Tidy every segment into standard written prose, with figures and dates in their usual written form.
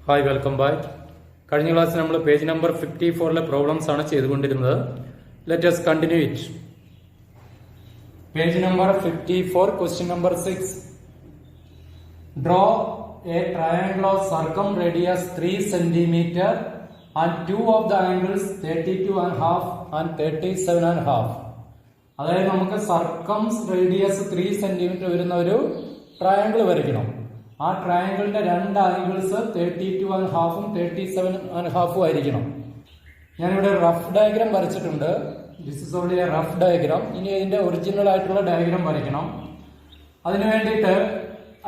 Hi, welcome back. കഴിഞ്ഞ ക്ലാസ്സിൽ നമ്മൾ പേജ് നമ്പർ 54 പ്രോബ്ലംസ് ആണ് ചെയ്തുകൊണ്ടിരുന്നത്. Let us continue it. Page number 54, question number 6. Draw a triangle of circumradius 3 cm and two of the angles 32.5 and 37.5. അതായത് നമുക്ക് സർക്കം radius 3 cm വരുന്ന ഒരു triangle വരയ്ക്കണം. ആ ട്രയാംഗിളിന്റെ രണ്ട് ആംഗിൾസ് 32.5 37.5 ആയിരിക്കണം. ഞാനിവിടെ റഫ് ഡയഗ്രാം വരച്ചിട്ടുണ്ട്. This is only A rough diagram. ഇനി ഇതിന്റെ ഒറിജിനൽ ആയിട്ടുള്ള ഡയഗ്രാം വരയ്ക്കണം. അതിനു വേണ്ടിയിട്ട്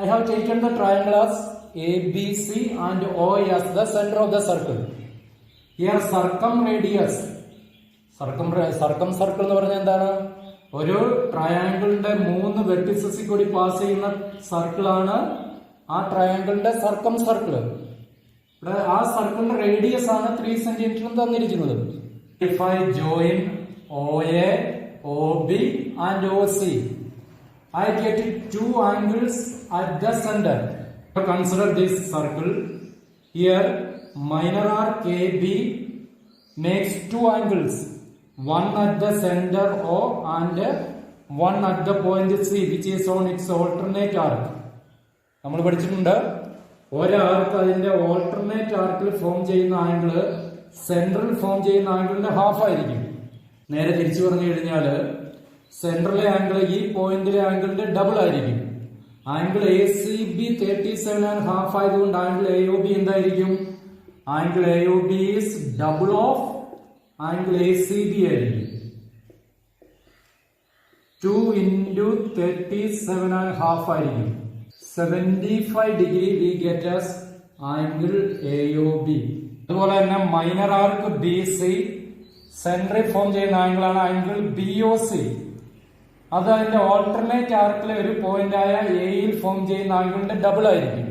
I have taken the triangle as ABC and O as the center of the circle. Here circumradius, circumcircle എന്ന് പറഞ്ഞാൽ എന്താണ്? ഒരു ട്രയാംഗിളിന്റെ 3 വെർട്ടിസസിൽ കൂടി പാസ് ചെയ്യുന്ന സർക്കിളാണ് ആ ട്രയാംഗിളിന്റെ സർക്കം സർക്കിള്. ഇവിടെ ആ സർക്കിളിന്റെ റേഡിയസ് ആണ് 3 cm തന്നിരിക്കുന്നത്. If I join OA, OB and OC, I get two angles at the center. Consider this circle. Here minor arc AB makes two angles, one at the center O and one at the point C, which is on its alternate arc. നമ്മൾ പഠിച്ചിട്ടുണ്ട്, ഒരാർക്ക് അതിന്റെ alternate ആർക്കിൽ form ചെയ്യുന്ന angle central form ചെയ്യുന്ന ആംഗിളിന്റെ half ആയിരിക്കും. നേരെ തിരിച്ചു പറഞ്ഞു കഴിഞ്ഞാല് സെൻട്രലിലെ ആംഗിൾ ഈ പോയിന്റിലെ ആംഗിളിന്റെ ഡബിൾ ആയിരിക്കും. ആംഗിൾ ACB 37.5 ആയതുകൊണ്ട് ആംഗിൾ AOB എന്തായിരിക്കും? Angle AOB is double of angle ACB ആയിരിക്കും. 2 into 37.5 ആയിരിക്കും. 75 degree we get as angle AOB. അതുപോലെ തന്നെ മൈനർ ആർക്ക് BC സെൻട്രൽ ഫോം ചെയ്യുന്ന ആംഗിളാണ് ആംഗിൾ BOC. അത് അതിന്റെ ഓൾട്ടർനേറ്റ് ആർക്കിലെ ഒരു പോയിന്റ് ആയ എയിൽ ഫോം ചെയ്യുന്ന ആംഗിളിന്റെ ഡബിൾ ആയിരിക്കും.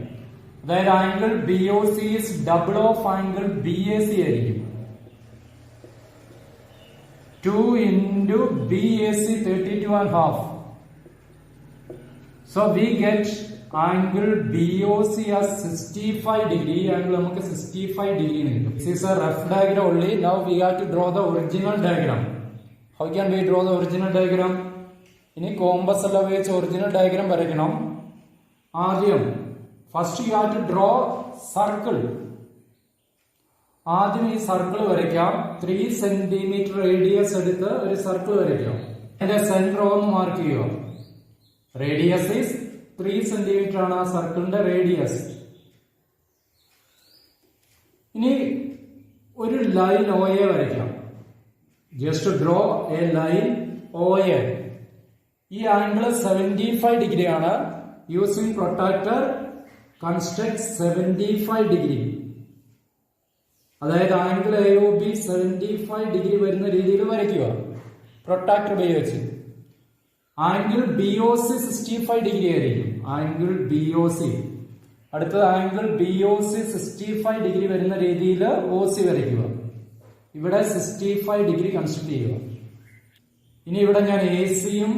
അതായത് angle BOC is double of angle BAC ആയിരിക്കും. 2 into BAC 32.5. So we get angle BOC as 65 degree. Angle നമുക്ക് 65 degree കിട്ടും. This is a rough diagram only. Now we have to draw the original diagram. How can we draw the original diagram? ഇനി compass എല്ലാം ഉപയോഗിച്ച് original diagram വരയ്ക്കണം. ആദ്യം first you have to draw circle. ആദ്യം ഈ circle വരയ്ക്കാം. 3 cm radius എടുത്ത് ഒരു സർക്കിൾ വരയ്ക്കാം. അതിന്റെ സെന്റർ ഒന്ന് മാർക്ക് ചെയ്യുക. റേഡിയസ് ഈസ് 3 cm ആണ് ആ സർക്കിളിന്റെ റേഡിയസ്. ഇനി ഒരു ലൈൻ OA വരയ്ക്കാം. Just draw A line OA. ഈ ആംഗിൾ 75 ഡിഗ്രി ആണ്. Using protractor construct 75 degree. അതായത് ആംഗിൾ AOB 75 ഡിഗ്രി വരുന്ന രീതിയിൽ വരയ്ക്കുക പ്രൊട്ടാക്ടർ ഉപയോഗിച്ച്. ആംഗിൾ BOC 65 ഡിഗ്രി ആയിരിക്കും. Angle BOC. അടുത്തത് ആംഗിൾ BOC 65 ഡിഗ്രി വരുന്ന രീതിയിൽ OC വരയ്ക്കുക. ഇവിടെ 65 ഡിഗ്രി കൺസ്ട്രക്ട് ചെയ്യുക. ഇനി ഇവിടെ ഞാൻ ACയും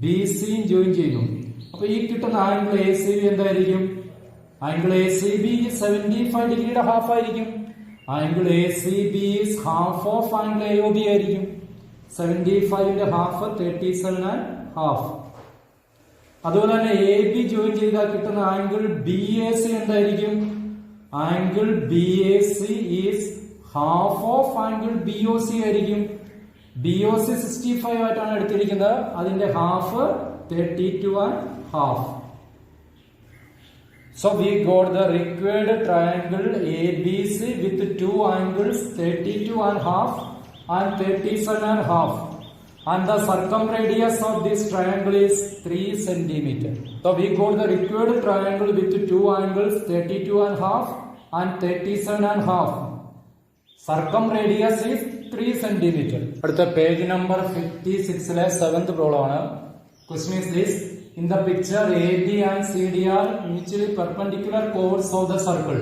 BCയും ജോയിൻ ചെയ്യുന്നു. അപ്പൊ ഈ കിട്ടുന്ന ആംഗിൾ ACB എന്തായിരിക്കും? ആംഗിൾ ACB 75 ഡിഗ്രിയുടെ ഹാഫ് ആയിരിക്കും. Angle ACB is half of angle AOB ആയിരിക്കും. 75ന്റെ ഹാഫ് 37.5. അതുപോലെ തന്നെ AB ജോയിൻ ചെയ്താൽ കിട്ടുന്ന ആംഗിൾ BAC എന്തായിരിക്കും? Angle BAC is half of angle BOC ആയിരിക്കും. BOC 65 ആയിട്ടാണ് എടുത്തിരിക്കുന്നത്. അതിന്റെ half 32.5. So we got the required triangle ABC with two angles 32.5 and 37.5, and the circumradius of this triangle is 3 cm. So we got the required triangle with two angles 32.5 and 37.5. Circumradius is 3 cm. അടുത്ത page number 56 7th problem ആണ്. Question is this: in the picture AB and CD are mutually perpendicular chords of the circle.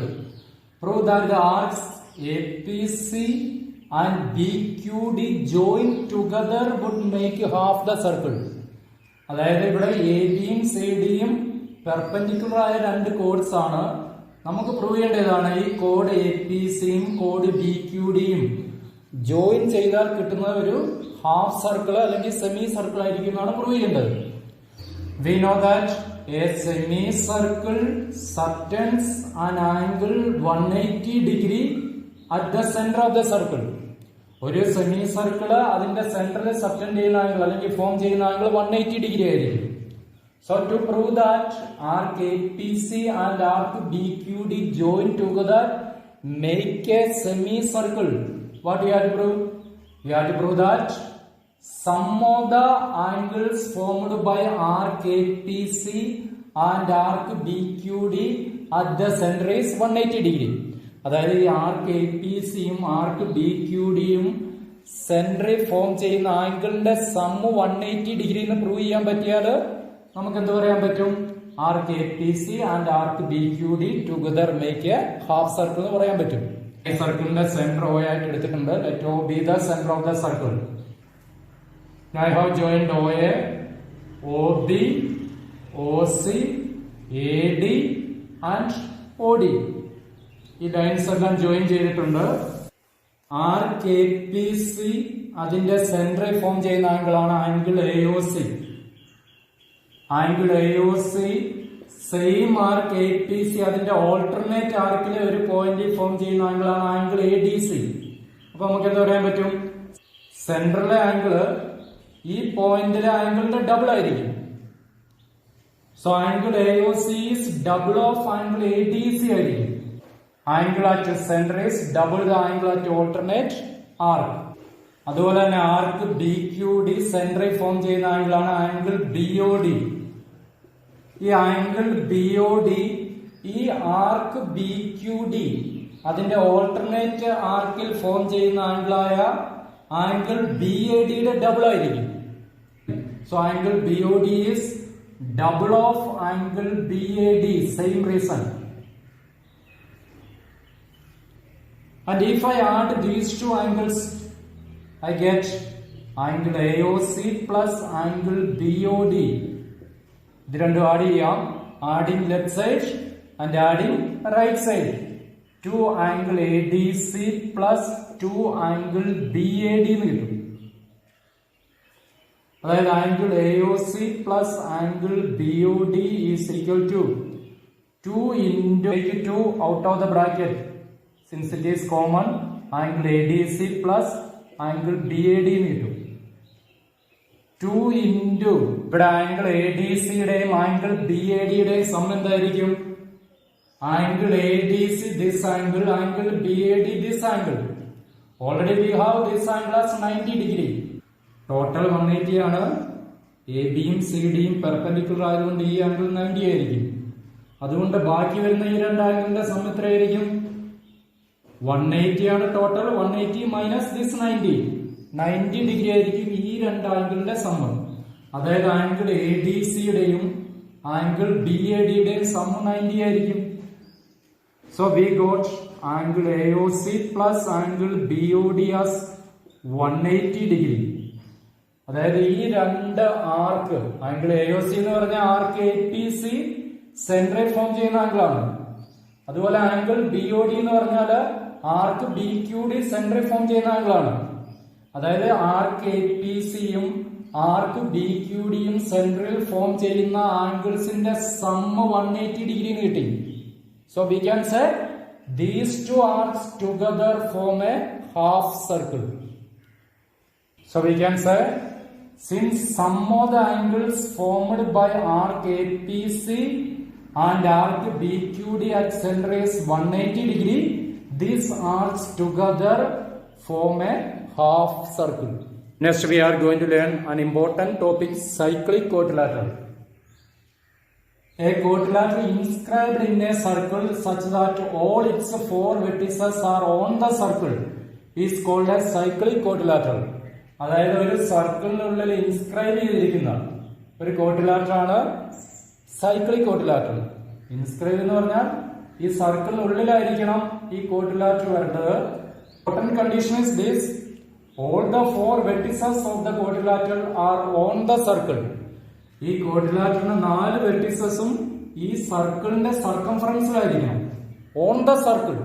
Prove that the arcs APC and BQD joined together would make half the circle. അതായത് ഇവിടെ ABയും CDയും perpendicular ആയ രണ്ട് codes ആണ്. നമുക്ക് prove ചെയ്യേണ്ടതാണ് ഈ code A P സിയും code B Q ഡിയും ജോയിൻ ചെയ്താൽ കിട്ടുന്ന ഒരു ഹാഫ് സർക്കിൾ അല്ലെങ്കിൽ സെമി സർക്കിൾ ആയിരിക്കും എന്നാണ് പ്രൂവ് ചെയ്യേണ്ടത്. We know that a semicircle subtends an angle 180 degree at the center of the circle. ഒരു സെമി സർക്കിള് അതിന്റെ സെന്ററിൽ സബ്റ്റൻഡ് ചെയ്യുന്ന ആംഗിൾ അല്ലെങ്കിൽ ഫോം ചെയ്യുന്ന ആംഗിൾ 180 ഡിഗ്രി ആയിരിക്കും. So to prove that arc APC and arc BQD join together make a semicircle, what you have to prove? You have to prove that sum of the angles formed by arc APC and arc BQD at the center is 180 degree. അതായത് ഈ ആർക്ക് A P സിയും ആർക്ക് B Q ഡിയും സെന്ററിൽ form ചെയ്യുന്ന ആംഗിളിന്റെ sum 180 degree എന്ന് prove ചെയ്യാൻ പറ്റിയാൽ നമുക്ക് എന്ത് പറയാൻ പറ്റും? Arc A P C and arc B Q D together make a half circle എന്ന് പറയാൻ പറ്റും. ഈ സർക്കിളിന്റെ സെന്റർ O ആയിട്ട് എടുത്തിട്ടുണ്ട്. Let O be the center of the circle. Now I have joined OA, OB, OC, AD and OD. ഈ lines എല്ലാം join ചെയ്തിട്ടുണ്ട്. ആർക്ക് എ പി സി അതിന്റെ സെന്ററിൽ ഫോം ചെയ്യുന്ന ആംഗിൾ ആണ് angle A O C. Angle A O C same arc A P C അതിന്റെ alternate ആർക്കിലെ ഒരു പോയിന്റിൽ ഫോം ചെയ്യുന്ന ആംഗിൾ ആണ് ആംഗിൾ എ ഡി സി. അപ്പൊ നമുക്ക് എന്താ പറയാൻ പറ്റും? സെന്ററിലെ ആംഗിള് ഈ പോയിന്റിലെ ആംഗിളിന്റെ ഡബിൾ ആയിരിക്കും. So angle A O C is double of angle A D C ആയിരിക്കും. Angle at centre is double the angle at alternate arc. അതുപോലെ തന്നെ ആർക്ക് ബി ക്യു ഡി സെന്ററിൽ ഫോം ചെയ്യുന്ന ആംഗിൾ ആണ് ആംഗിൾ ബി ഒ ഡി. ഈ angle B O D ഈ arc B Q D അതിന്റെ alternate ആർക്കിൽ ഫോം ചെയ്യുന്ന ആംഗിളായ ആംഗിൾ ബി എ ഡിയുടെ ഡബിൾ ആയിരിക്കും. So angle B O D is double of angle B A D. Same reason. And if I add these two angles, I get angle AOC plus angle BOD. ഇത് രണ്ടും add ചെയ്യാം. Adding left side and adding right side. 2 angle ADC plus 2 angle BAD എന്ന് കിട്ടും. അതായത് angle AOC plus angle BOD is equal to 2 into 2 out of the bracket. Since it is common, angle ADC plus angle BAD എന്ന് കിട്ടും. 2 into ഇവിടെ angle ADC യുടെയും angle BAD യുടെയും some എന്തായിരിക്കും? Angle ADC this angle, angle BAD this angle. Already we have this angle as 90 degree. Total 180 ആണ്. AB യും CD യും perpendicular ആയതുകൊണ്ട് ഈ ആംഗിൾ 90 ആയിരിക്കും. അതുകൊണ്ട് ബാക്കി വരുന്ന ഈ രണ്ട് ആംഗിളിന്റെ സം എത്രയായിരിക്കും? 180 ആണ് ടോട്ടൽ. 180 മൈനസ് ദിസ് 90 ഡിഗ്രി ആയിരിക്കും ഈ രണ്ട് ആംഗിളിന്റെ സമ്മ്. അതായത് ആംഗിൾ എ ഡി സിയുടെയും ആംഗിൾ ബി എ ഡിയുടെയും സമ്മ് 90 ആയിരിക്കും. So we got angle A O C plus angle B O D as 180 degree. അതായത് ഈ രണ്ട് arc, angle A O C എന്ന് പറഞ്ഞ ആർക്ക് എ പി സി സെന്ററിൽ ഫോം ചെയ്യുന്ന ആംഗിളാണ്. അതുപോലെ ആംഗിൾ ബി ഒ ഡി എന്ന് പറഞ്ഞാല് ആർക്ക് ബി ക്യു ഡി സെന്ററിൽ ഫോം ചെയ്യുന്ന ആംഗിളാണ്. അതായത് ആർക്ക് എ പി സിയും ആർക്ക് ബി ക്യു ഡിയും സെന്ററിൽ ഫോം ചെയ്യുന്ന ആംഗിൾസിന്റെ സമ്മ് 180 ഡിഗ്രി കിട്ടി. So we can say these two arcs together form a half circle. So we can say since sum of the angles formed by arc A P C and arc BQD at center is 180 degree, these arcs together form a half circle. Next we are going to learn an important topic, cyclic quadrilateral. A quadrilateral inscribed in a circle such that all its 4 vertices are on the circle is called as cyclic quadrilateral. അതായത് ഒരു സർക്കിളിനുള്ളിൽ inscribe ചെയ്തിരിക്കുന്ന ഒരു quadrilateral ആണ് cyclic quadrilateral. Inscribe എന്ന് പറഞ്ഞാൽ ഈ സർക്കിളിനുള്ളിലായിരിക്കണം ഈ quadrilateral വരേണ്ടത്. Important condition is this: all the 4 vertices of the quadrilateral are on the circle. ഈ ക്വാഡ്രിലാറ്ററിന്റെ 4 വെർട്ടിസസും ഈ സർക്കിളിന്റെ സർക്കംഫറൻസിലായിരിക്കണം. On the circle.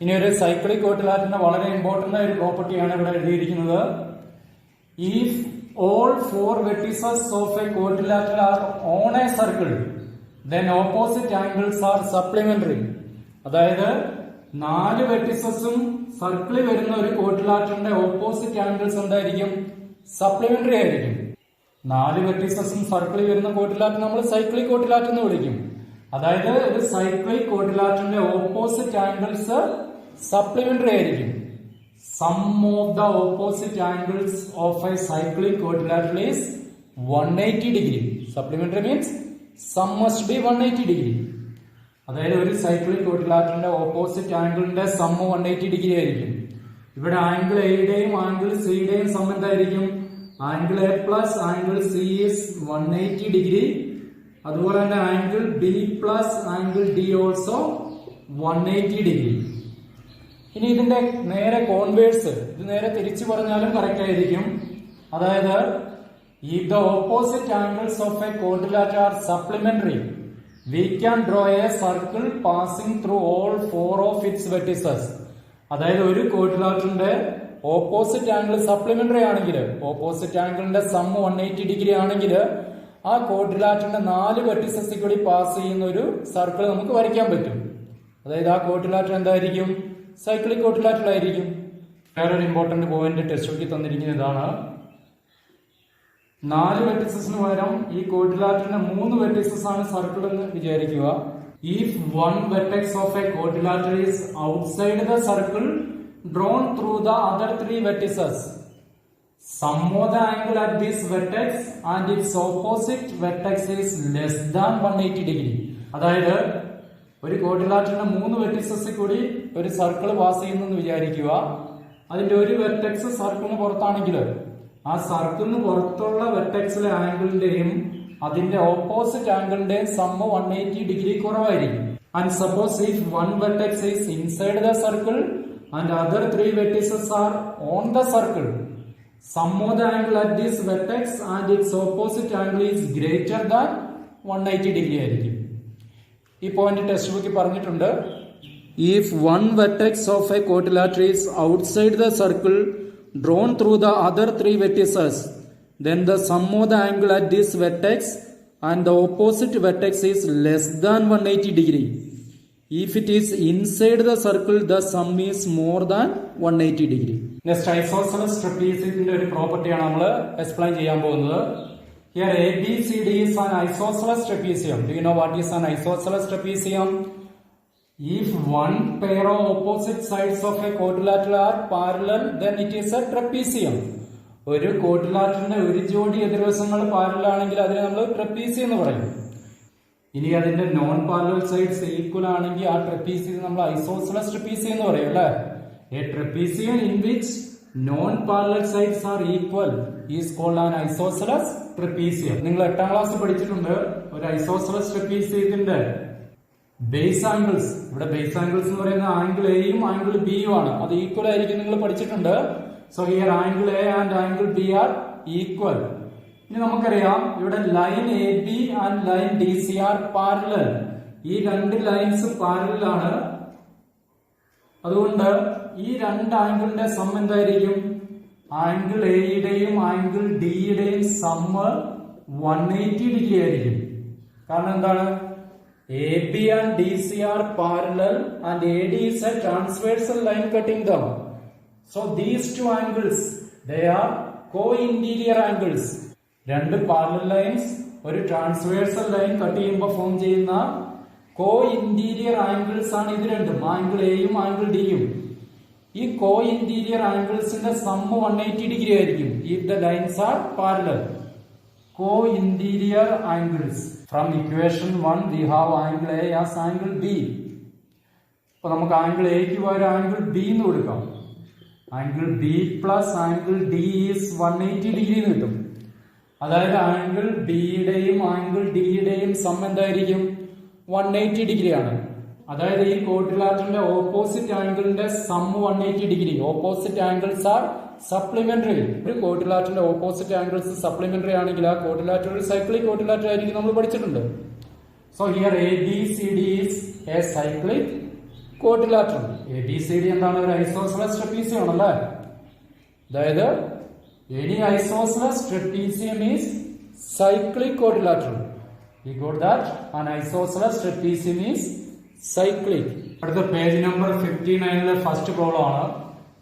ഇനി ഒരു സൈക്ലിക് ക്വാഡ്രിലാറ്ററിന്റെ വളരെ ഇമ്പോർട്ടന്റ് ആയ ഒരു പ്രോപ്പർട്ടിയാണ് ഇവിടെ എഴുതിയിരിക്കുന്നത്. If all four vertices of a quadrilateral are on a circle, then opposite angles are supplementary. അതായത് 4 വെർട്ടിസസും സർക്കിളിൽ വരുന്ന ഒരു ക്വാഡ്രിലാറ്ററിന്റെ ഓപ്പോസിറ്റ് ആംഗിൾസ് എന്തായിരിക്കും? സപ്ലിമെന്ററി ആയിരിക്കും. 4 വെർട്ടിസസും സർക്കിളിൽ വരുന്ന ക്വാഡ്രിലാറ്റർ നമ്മൾ സൈക്ലിക് ക്വാഡ്രിലാറ്റർ എന്ന് വിളിക്കും. അതായത് ഒരു സൈക്ലിക് ക്വാഡ്രിലാറ്ററിന്റെ ഓപ്പോസിറ്റ് ആംഗിൾസ് സപ്ലിമെന്ററി ആയിരിക്കും. Sum of the opposite angles of a cyclic quadrilateral is 180 degree. Supplementary means sum must be 180 degree. അതായത് ഒരു സൈക്ലിക് ക്വാഡ്രിലാറ്ററിന്റെ ഓപ്പോസിറ്റ് ആംഗിളിന്റെ സം 180 ഡിഗ്രി ആയിരിക്കും. ഇവിടെ ആംഗിൾ എയുടെയും ആംഗിൾ സിയുടെയും സം എന്തായിരിക്കും? Angle A plus angle C is 180 degree. അതുപോലെ തന്നെ angle B plus angle D also 180 degree. ഇനി ഇതിന്റെ നേരെ കോൺവേഴ്സ്, ഇത് നേരെ തിരിച്ചു പറഞ്ഞാലും കറക്റ്റ് ആയിരിക്കും. അതായത് if the opposite angles of a quadrilateral are supplementary, we can draw a circle passing through all 4 of its vertices. അതായത് ഒരു ക്വാഡ്രിലാറ്ററിന്റെ ഓപ്പോസിറ്റ് ആംഗിൾ സപ്ലിമെന്ററി ആണെങ്കിൽ, ഓപ്പോസിറ്റ് ആംഗിളിന്റെ സം 180 ഡിഗ്രി ആണെങ്കിൽ ആ ക്വാഡ്രിലാറ്ററിന്റെ 4 വെർട്ടിസസിൽ കൂടി പാസ് ചെയ്യുന്ന ഒരു സർക്കിൾ നമുക്ക് വരയ്ക്കാൻ പറ്റും. അതായത് ആ ക്വാഡ്രിലാറ്റർ എന്തായിരിക്കും? സൈക്ലിക് ക്വാഡ്രിലാറ്ററൽ ആയിരിക്കും. വേറൊരു ഇമ്പോർട്ടന്റ് പോയിന്റ് ടെക്സ്റ്റ് ബുക്കിൽ തന്നിരിക്കുന്ന ഇതാണ്. 4 വെർട്ടിസസിന് പകരം ഈ ക്വാഡ്രിലാറ്ററിന്റെ 3 വെർട്ടിസസ് ആണ് സർക്കിൾ എന്ന് വിചാരിക്കുക. If one vertex of a quadrilateral is outside the circle drawn through the other 3 vertices, sum of the angle at this vertex and its opposite vertex is less than 180 degree. അതായത് ഒരു ക്വാഡ്രിലാറ്ററിന്റെ 3 വെർട്ടിസസിൽ കൂടി ഒരു circle pass ചെയ്യുന്നെന്ന് വിചാരിക്കുക. അതിന്റെ ഒരു vertex സർക്കിളിന് പുറത്താണെങ്കിൽ ആ സർക്കിളിന് പുറത്തുള്ള വെർട്ടെക്സിലെ ആംഗിളിന്റെയും അതിന്റെ ഓപ്പോസിറ്റ് ആംഗിളിന്റെയും സം 180 ഡിഗ്രി കുറവായിരിക്കും. And suppose if one vertex is inside the circle and other 3 vertices are on the circle, sum of the angle at this vertex and its opposite angle is greater than 180 degree ആയിരിക്കും. ഈ point text ബുക്കിൽ പറഞ്ഞിട്ടുണ്ട്. If one vertex of a quadrilateral is outside the circle drawn through the other 3 vertices, then the sum of the angle at this vertex and the opposite vertex is less than 180 degree. If it is inside the circle, the sum is more than 180 degree. Next, isosceles trapeziumന്റെ ഒരു പ്രോപ്പർട്ടിയാണ് നമ്മൾ explain ചെയ്യാൻ പോകുന്നത്. Here ABCD is an isosceles trapezium. Do you know what is an isosceles trapezium? If one pair of opposite sides of a quadrilateral are parallel, then it is a trapezium. ഒരു ക്വാഡ്രിലാറ്ററിന്റെ ഒരു ജോഡി എതിർവശങ്ങൾ parallel ആണെങ്കിൽ അതിനെ നമ്മൾ trapezium എന്ന് പറയും. ഇനി അതിന്റെ നോൺ പാരലൽ സൈഡ്സ് ഈക്വൽ ആണെങ്കിൽ ആ ട്രപ്പീസിയം നമ്മൾ ഐസോസെലസ് ട്രപ്പീസിയം എന്ന് പറയും അല്ലെ. A trapezium in which non parallel sides are equal is called an isosceles trapezium. നിങ്ങൾ 8ാം ക്ലാസ് പഠിച്ചിട്ടുണ്ട്. ഒരു ഐസോസെലസ് ട്രപ്പീസിയത്തിന്റെ ബേസ് ആംഗിൾസ്, ഇവിടെ ബേസ് ആംഗിൾസ് എന്ന് പറയുന്ന ആംഗിൾ എയും ആംഗിൾ ബിയും ആണ്. അത് ഈക്വൽ ആയിരിക്കും നിങ്ങൾ പഠിച്ചിട്ടുണ്ട്. So here angle A and angle B are equal. ഇനി നമുക്കറിയാം ഇവിടെ line A B and line D C are parallel. ഈ 2 ലൈൻസ് പാരലൽ ആണ്. അതുകൊണ്ട് ഈ 2 ആംഗിളിന്റെ സം എന്തായിരിക്കും? ആംഗിൾ എയുടെയും ആംഗിൾ ഡിയുടെയും സം 180 ഡിഗ്രി ആയിരിക്കും. കാരണം എന്താണ്? AB and DC are parallel and AD is a transversal line cutting them. So these 2 angles, they are co-interior angles. 2 parallel lines ഒരു transversal line കട്ട് ചെയ്യുമ്പോൾ ഫോം ചെയ്യുന്ന co-interior angles ആണ് ഇത് രണ്ടും, ആംഗിൾ എയും ആംഗിൾ ഡിയും. ഈ co-interior anglesന്റെ സം 180 ഡിഗ്രി ആയിരിക്കും if the lines are parallel. Co-interior angles. From equation 1 we have angle A as angle B. അപ്പോൾ നമുക്ക് ആംഗിൾ എക്ക് പകരം ആംഗിൾ ബി എന്ന് കൊടുക്കാം. Angle B plus angle D is 180 degree എന്ന് കിട്ടും. അതായത് ആംഗിൾ ബിയുടെയും ആംഗിൾ ഡിയുടെയും സം എന്തായിരിക്കും? 180 ഡിഗ്രിയാണ്. അതായത് ഈ ക്വാഡ്രിലാറ്ററിന്റെ ഓപ്പോസിറ്റ് ആംഗിളിന്റെ sum 180 degree. Opposite angles are supplementary. ഒരു ക്വാഡ്രിലാറ്ററിന്റെ ഓപ്പോസിറ്റ് ആംഗിൾസ് സപ്ലിമെന്ററി ആണെങ്കിൽ ആ ക്വാഡ്രിലാറ്റർ ഒരു സൈക്ലിക് ക്വാഡ്രിലാറ്റർ ആയിരിക്കും നമ്മൾ പഠിച്ചിട്ടുണ്ട്. So here ABCD is a cyclic quadrilateral. ABCD എന്താണ്? ഒരു ഐസോസലസ് ട്രപ്പീസിയം ആണല്ലേ. അതായത് any isosceles trapezium is cyclic quadrilateral. We got that an isosceles trapezium is cyclic. അടുത്ത പേജ് നമ്പർ 59 ഫസ്റ്റ് പ്രോബ്ലം ആണ്.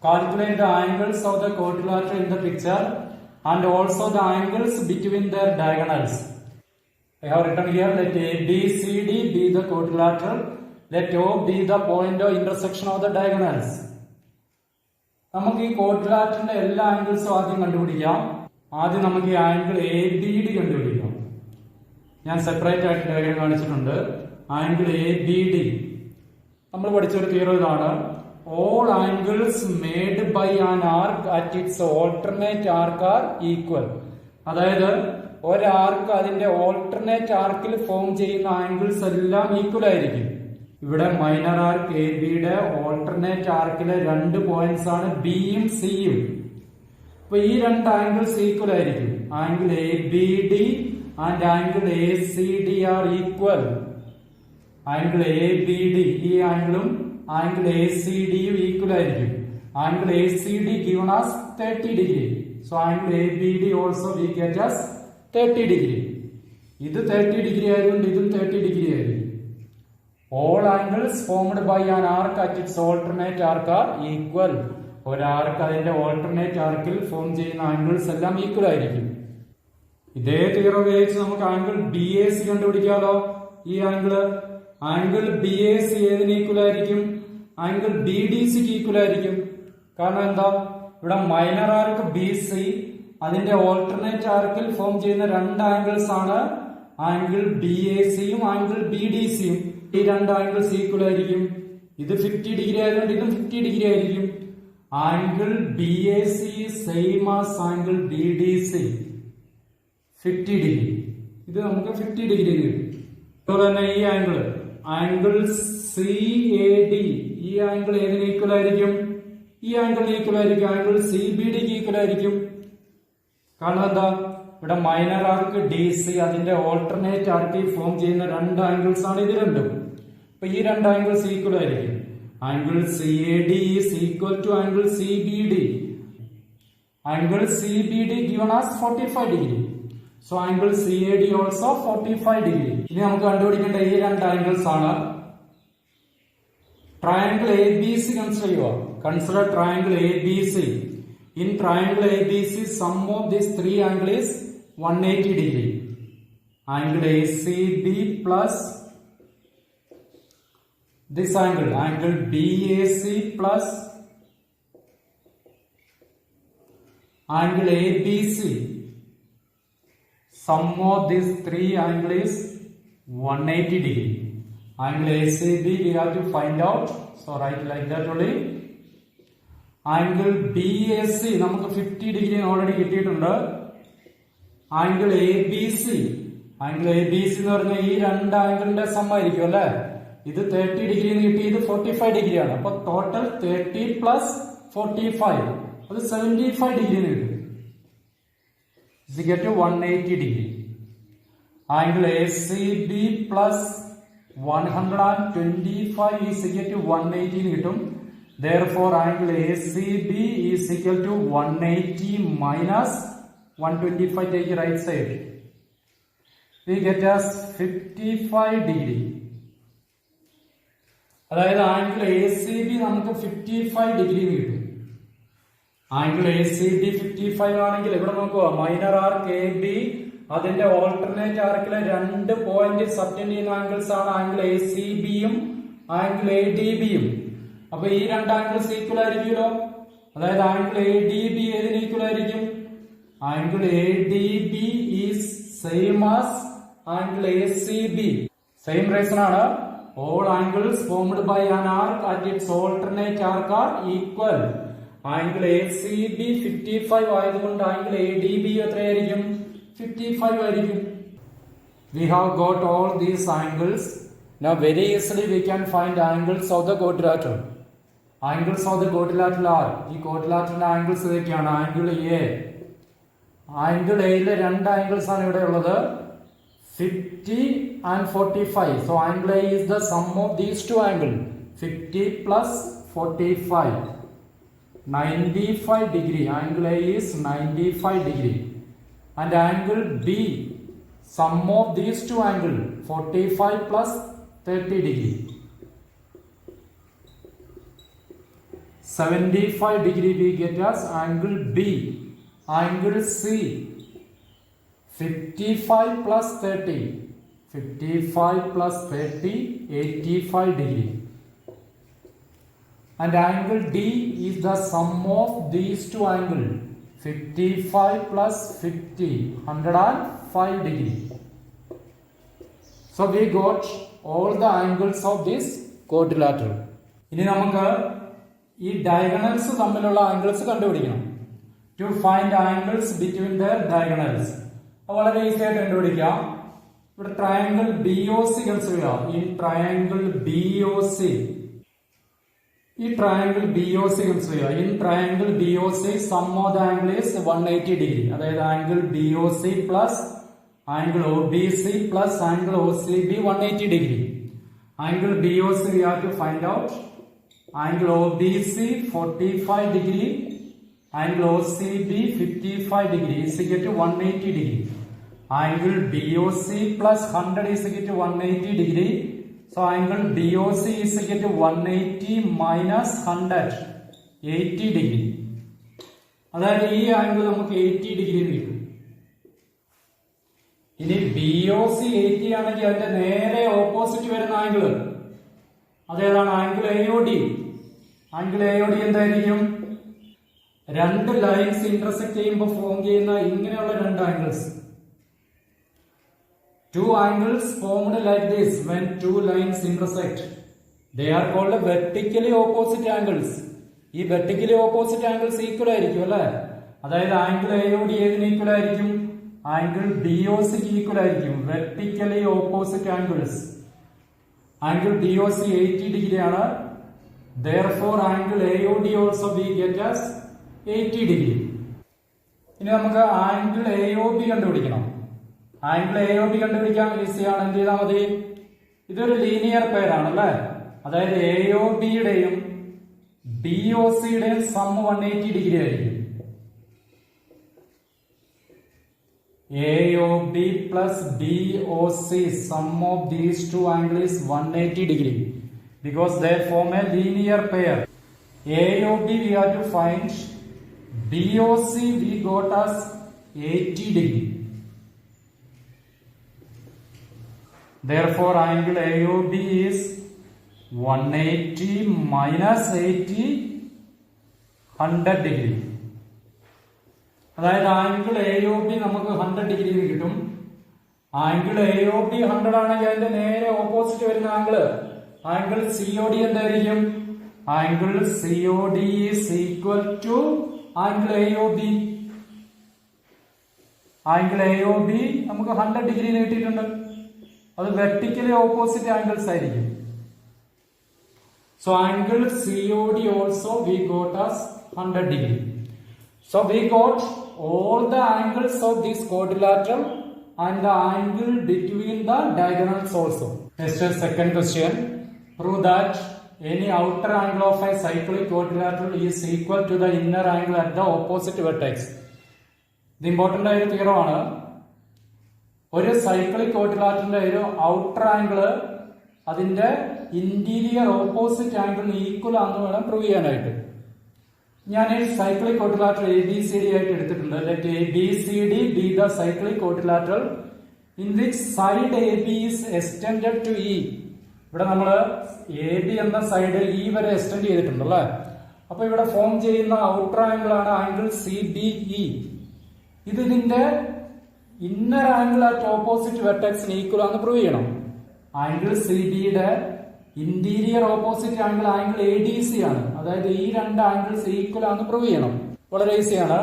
Calculate the angles of the quadrilateral in the picture and also the angles between their diagonals. I have written here, let ABCD be the quadrilateral, let O be the point of intersection of the diagonals. നമുക്ക് ഈ ക്വാഡ്രിലാറ്ററിന്റെ എല്ലാ ആംഗിൾസും ആദ്യം കണ്ടുപിടിക്കാം. ആദ്യം നമുക്ക് ഈ angle ABD കണ്ടുപിടിക്കാം. ഞാൻ സെപ്പറേറ്റ് ആയിട്ട് ഡയഗ്രം കാണിച്ചിട്ടുണ്ട്. ആംഗിൾ ABD നമ്മൾ പഠിച്ചൊരു തിയറി ഇതാണ്. All angles made by an arc at its alternate arc are equal. അതായത് ഒരാർക്ക് അതിന്റെ ഓൾട്ടർനേറ്റ് ആർക്കിൽ ഫോം ചെയ്യുന്ന ആംഗിൾസ് എല്ലാം ഈക്വൽ ആയിരിക്കും. ഇവിടെ മൈനർ ആർക്ക് ABയുടെ ഓൾട്ടർനേറ്റ് ആർക്കിലെ 2 പോയിന്റ്സ് ആണ് ബിയും സിയും. അപ്പൊ ഈ 2 ആംഗിൾസ് ഈക്വൽ ആയിരിക്കും. Angle ABD and angle ACD are equal. Angle ABD ഈ ആംഗിളും ആംഗിൾ ACDയും ഈക്വൽ ആയിരിക്കും. Angle ACD given as 30 degree. So angle ABD also we get as 30 degree. ഇത് 30 ഡിഗ്രി ആയതുകൊണ്ട് ഇതും 30 ഡിഗ്രി ആയിരിക്കും. All angles formed by an arc at its alternate arc are equal. ഒരു ആർക്ക് അതിന്റെ ഓൾട്ടർനേറ്റ് ആർക്കിൽ ഫോം ചെയ്യുന്ന ആംഗിൾസ് എല്ലാം ഈക്വൽ ആയിരിക്കും. ഇതേ തിയറി ഉപയോഗിച്ച് നമുക്ക് ആംഗിൾ BAC കണ്ടുപിടിക്കാമല്ലോ. ഈ ആംഗിൾ BAC ഏതിന് ഈക്വൽ ആയിരിക്കും? ആംഗിൾ BDCക്ക് ഈക്വൽ ആയിരിക്കും. കാരണം എന്താ? ഇവിടെ മൈനർ ആർക്ക് BC അതിന്റെ ഓൾട്ടർനേറ്റ് ആർക്കിൽ ഫോം ചെയ്യുന്ന 2 ആംഗിൾസ് ആണ് ആംഗിൾ BACയും ആംഗിൾ BDCയും. ഈ 2 ആംഗിൾസ് ഈക്വൽ ആയിരിക്കും. ഇത് 50 ഡിഗ്രി ആയതുകൊണ്ട് ഇതും 50 ഡിഗ്രി ആയിരിക്കും. Angle BAC same as angle BDC 50 degree. ഇത് നമുക്ക് 50 ഡിഗ്രി കിട്ടും. അതുപോലെ തന്നെ ഈ ആംഗിൾ CAD ഈ ആംഗിൾ ഏതിന് ഈക്വൽ ആയിരിക്കും? ഈ ആംഗിളിന് ഈക്വൽ ആയിരിക്കും. ആംഗിൾ CBDക്ക് ഈക്വൽ ആയിരിക്കും. കാരണം എന്താ? ഇവിടെ മൈനർ ആർക്ക് DC അതിന്റെ ഓൾട്ടർനേറ്റ് ആർക്കിൽ ഫോം ചെയ്യുന്ന 2 ആംഗിൾസ് ആണ് ഇത് രണ്ടും. അപ്പൊ ഈ 2 ആംഗിൾസ് ഈക്വൽ ആയിരിക്കും. Angle CAD is equal to angle CBD. Angle CBD given as 45 degree. So angle CAD also 45 degree. ഇനി നമുക്ക് കണ്ടുപിടിക്കേണ്ട ഈ 2 ആംഗിൾസ് ആണ്. ട്രയാംഗിൾ ABC കൺസിഡർ ചെയ്യുക. Consider triangle ABC. In triangle ABC, sum of these 3 angles is 180 degree. Angle ACB plus this angle BAC plus angle ABC. Sum of these 3 angles is 180 degree. Angle ACB we have to find out. So write like that only. Angle BAC നമുക്ക് 50 degree already കിട്ടിയിട്ടുണ്ട്. Angle ABC എന്ന് പറഞ്ഞാൽ ഈ 2 ആംഗിളിന്റെ some ആയിരിക്കും അല്ലെ. ഇത് 30 degree കിട്ടി, ഇത് 45 ഡിഗ്രിയാണ്. അപ്പൊ ടോട്ടൽ 30 പ്ലസ് 45 അത് 75 ഡിഗ്രി കിട്ടും. ഇത് get 180 degree. Angle ACB plus 125 is equal to 180 കിട്ടും. Therefore, angle ACB is equal to 180 minus 125. Take the right side. We get as 55 degree. അതായത് ആംഗിൾ ACB നമുക്ക് 55 ഡിഗ്രി കിട്ടും. ആംഗിൾ ACB 55 ആണെങ്കിൽ ഇവിടെ നോക്കുക, മൈനർ ആർക്ക് AB അതിന്റെ alternate ആർക്കിലെ 2 point subtend ചെയ്യുന്ന ആംഗിൾസ് ആണ് ആംഗിൾ ACBയും ആംഗിൾ ADBയും. അപ്പൊ ഈ 2 ആംഗിൾസ് ഈക്വൽ ആയിരിക്കുമല്ലോ. അതായത് ആംഗിൾ ADB ഏതിന് ഈക്വൽ ആയിരിക്കും? Angle ADB is same as angle ACB. Same reason ആണ്. All angles formed by an arc at its alternate arc are equal. Angle ACB 55 ആയതുകൊണ്ട് ആംഗിൾ ADB എത്രയായിരിക്കും? 55 ആയിരിക്കും. We have got all these angles. Now very easily we can find angles of the quadrilateral. Angles of the quadrilateral are, ഈ quadrilateral angles ഏതൊക്കെയാണ്? Angle A. Angle എയിലെ 2 angles ആണ് ഇവിടെ ഉള്ളത്, 50 and 45. So angle A is the sum of these 2 angles, 50 plus 45. 95 degree. Angle A is 95 degree. And angle B, sum of these two angles, 45 plus 30 degree. 75 degree we get as angle B. Angle C, 55 plus 30. 55 plus 30, 85 degree. And angle D is the sum of these two angles, 55 plus 50, 105 degree. So we got all the angles of this quadrilateral. ഇനി നമുക്ക് ഈ diagonals തമ്മിലുള്ള angles കണ്ടുപിടിക്കണം. To find angles between the diagonals. വളരെ easy ആയിട്ട് കണ്ടുപിടിക്കാം. ഇവിടെ triangle BOC consider ചെയ്യാം. ഈ ട്രയാങ്കിൾ BOC, ഈ ട്രയാങ്കിൾ BOC കൺസിഡർ ചെയ്യാം. In triangle BOC sum of the angle is 180 degree. അതായത് angle BOC plus angle OBC plus angle OCB 180 degree. Angle BOC we have to find out. Angle OBC 45 degree, angle OCB 55 degree is equal to 180 degree. Angle BOC plus 100 is equal to 180 degree. So angle BOC is equal to 180 minus 100, 80 degree. അതായത് ഈ angle നമുക്ക് 80 degree കിട്ടും. ഇനി BOC 80 ആണെങ്കിൽ അതിന്റെ നേരെ opposite വരുന്ന angle അതേതാണ്? Angle AOD. ആംഗിൾ AOD എന്തായിരിക്കും? രണ്ട് ലൈൻസ് ഇന്റർസെക്ട് ചെയ്യുമ്പോൾ ഫോം ചെയ്യുന്ന ഇങ്ങനെയുള്ള രണ്ട് angles. Two angles formed like this when two lines intersect. They are called vertically opposite angles. ഈ vertically opposite angles ഈക്വൽ ആയിരിക്കും അല്ലെ? അതായത് ആംഗിൾ AOD ഏതിന് ഈക്വൽ ആയിരിക്കും? ആംഗിൾ BOC ക്ക് ഈക്വൽ ആയിരിക്കും. vertically opposite angles. Angle BOC 80 degree ആണ്. Therefore angle AOD also we get as 80 degree. ഇനി നമുക്ക് ആംഗിൾ AOB കണ്ടുപിടിക്കണം. ആംഗിൾ AOB കണ്ടുപിടിക്കാൻ ഈസിയാണ്. എന്ത് ചെയ്താൽ മതി? ഇതൊരു ലീനിയർ പെയർ ആണ് അല്ലെ? അതായത് AOBയുടെയും BOCയുടെയും സം 180 ഡിഗ്രി ആയിരിക്കും. AOB plus BOC, sum of these two angles is 180 degree because they form a linear pair. AOB we have to find. BOC we got as 80 degree. Therefore angle AOB is 180 minus 80, 100 degree. അതായത് angle AOB നമുക്ക് 100 degree കിട്ടും. Angle AOB 100 ആണെങ്കിൽ അതിന്റെ നേരെ opposite വരുന്ന angle COD എന്തായിരിക്കും? Angle COD is equal to angle AOB. Angle AOB നമുക്ക് 100 degree കിട്ടിയിട്ടുണ്ട്. അത് വെർട്ടിക്കലി ഓപ്പോസിറ്റ് ആംഗിൾസ് ആയിരിക്കും. So angle COD also we got as 100 degree. So we got all the angles of this quadrilateral and the angle between the diagonals also. Next second question. Prove that any outer angle of a cyclic quadrilateral is equal to the inner angle at the opposite vertex. ഇത് important ആയ theorem ആണ്. ഒരു cyclic ക്വാഡ്രിലാറ്ററലിന്റെ ഒരു outer angle അതിന്റെ interior opposite ആംഗിളിന് equal ആണെന്ന് വേണം prove ചെയ്യാനായിട്ട്. ഞാൻ ഈ സൈക്ലിക് ക്വാഡ്രിലാറ്ററൽ ABCD ആയിട്ട് എടുത്തിട്ടുണ്ട്. Let ABCD be the cyclic quadrilateral in which side AB is extended to E. ഇവിടെ നമ്മള് AB എന്ന സൈഡ് E വരെ എക്സ്റ്റെൻഡ് ചെയ്തിട്ടുണ്ട് അല്ലെ? അപ്പൊ ഇവിടെ ഫോം ചെയ്യുന്ന ഔട്ടർ ആംഗിൾ ആണ് ആംഗിൾ CBE. ഇതിന്റെ ഇന്നർ ആംഗിൾ അറ്റ് ഓപ്പോസിറ്റ് വെർട്ടെക്സിന് ഈക്വൽ ആണെന്ന് പ്രൂവ് ചെയ്യണം. ആംഗിൾ CBയുടെ interior opposite angle angle ADC ആണ്. അതായത് ഈ രണ്ട് ആംഗിൾസ് ഈക്വൽ ആണെന്ന് പ്രൂവ് ചെയ്യണം. വളരെ ഈസിയാണ്.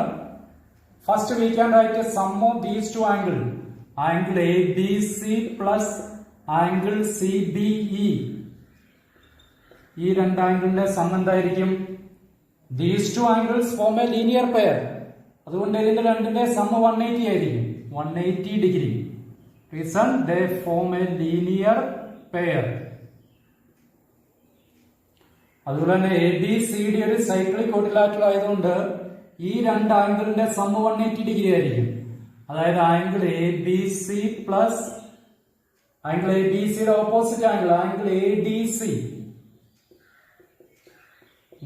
First we can write sum of these two angle. Angle ABC plus angle CBE. ഈ രണ്ട് ആംഗിളിന്റെ സം എന്തായിരിക്കും? These two angles form a linear pair. അതുകൊണ്ട് ഇതിന്റെ രണ്ടിന്റെ സം 180 ആയിരിക്കും. 180 degree. Reason they form a linear pair. അതുപോലെ തന്നെ എ ബി സി ഡി ഒരു സൈക്ലിക് ക്വാഡ്രിലാറ്ററൽ ആയതുകൊണ്ട് ഈ രണ്ട് ആംഗിളിന്റെ സം 180 ഡിഗ്രി ആയിരിക്കും. അതായത് angle A B C plus angle A B സിയുടെ opposite angle A D C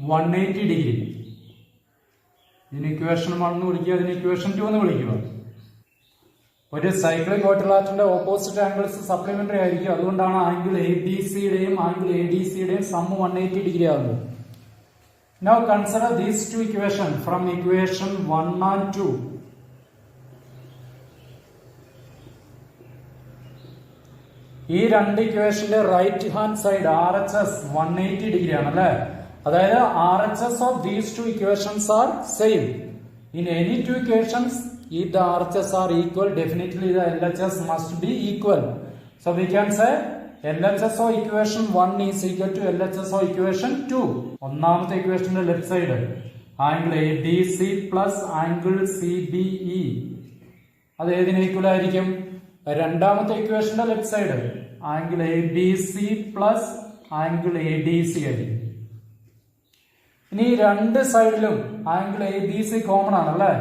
180 degree. ഇതിന് ഇക്വേഷൻ 1 എന്ന് വിളിക്കുക, അതിന് ഇക്വേഷൻ 2 എന്ന് വിളിക്കുക. ഒരു സൈക്ലിക് ക്വാഡ്രിലാറ്ററലിന്റെ ഓപ്പോസിറ്റ് ആംഗിൾസ് സപ്ലിമെന്ററി ആയിരിക്കും. അതുകൊണ്ടാണ് ആംഗിൾ എ ബി സിയുടെയും ആംഗിൾ എ ഡി സിയുടെയും സം 180 ഡിഗ്രി ആകുന്നത്. Now consider these two equations from equation 1 and 2. ഈ രണ്ട് ഇക്വേഷന്റെ right hand side RHS 180 degree ആണ് അല്ലെ. അതായത് RHS of these two equations are same. In any two equations, if the RHS are equal, definitely the LHS must be equal. So we can say LHS of equation 1 is equal to LHS of equation 2. ഒന്നാമത്തെ ഇക്വേഷന്റെ left side angle A D C plus angle C B E, അത് ഏതിന് equal ആയിരിക്കും? രണ്ടാമത്തെ ഇക്വേഷന്റെ left side angle A B C plus angle A D C ആയിരിക്കും. ഇനി രണ്ട് സൈഡിലും angle A B C common ആണ് അല്ലെ.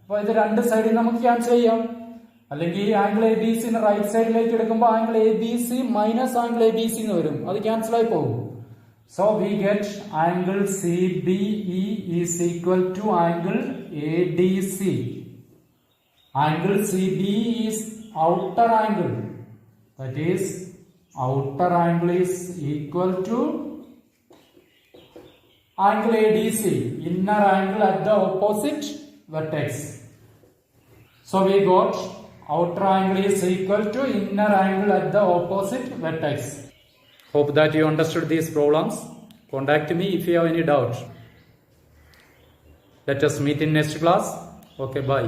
അപ്പൊ ഇത് രണ്ട് സൈഡിൽ നമുക്ക് ക്യാൻസൽ ചെയ്യാം. അല്ലെങ്കിൽ ആംഗിൾ എ ബി സിന് റൈറ്റ് സൈഡിലേക്ക് എടുക്കുമ്പോൾ angle A B C minus angle A B C എന്ന് വരും, അത് ക്യാൻസൽ ആയി പോകും. So we get angle C B E is equal to angle A D C. Angle C B is outer angle, that is outer angle is equal to angle ADC, inner angle at the opposite vertex. So we got outer angle is equal to inner angle at the opposite vertex. Hope that you understood these problems. Contact me if you have any doubt. Let us meet in next class. Okay, bye.